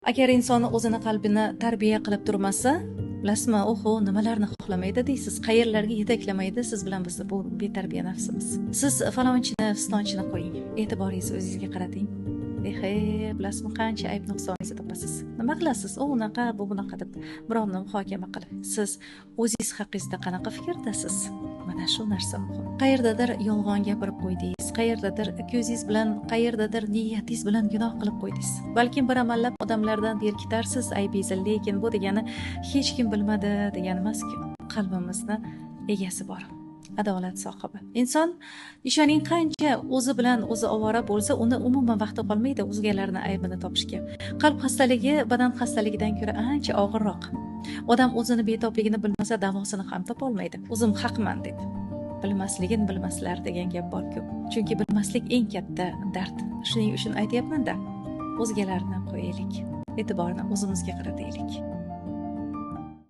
Agar inson o'zini qalbini tarbiya qilib turmasa, bilasizmi, oho, nimalarni xohlamaydi deysiz, qayerlarga yetaklamaydi siz bilan bizni bu betarbiya nafsimiz. Siz falonchini, pistonchini qo'ying, e'tiboringizni o'zingizga qarating. Bilasizmi, qancha ayb nuqsoningizni topasiz. Nima qilasiz? U unaqa, bu bunaqa deb birovni muhokama qilib. Siz o'zingiz haqingizda qanaqa fikrdasiz? Mana shu narsa muhim. Qayerdadir yolg'on gapirib qo'ydingiz, qayerdadir ko'zingiz bilan, qayerdadir niyatingiz bilan gunoh qilib qo'ydingiz. Balkim bir amallab odamlardan berkitarsiz aybingizni, lekin bu degani hech kim bilmadi degani emas-ku. Qalbimizni egasi bor. Adolat sohibi. Inson ishoning qancha o'zi bilan o'zi ovora bo'lsa, uni umuman vaqti qolmaydi o'zgalarning aybini topishga. Qalb xastaligi badan xastaligidan ko'ra ancha og'irroq. Odam o'zini betobligini bilmasa, davosini ham topa olmaydi. O'zim haqman deb. Bilmasligin bilmaslar degan gap bor-ku. Chunki bilmaslik eng katta dard. Shuning uchun aytayapman-da, o'zgalarni qo'yaylik. E'tiborni o'zimizga qarataylik.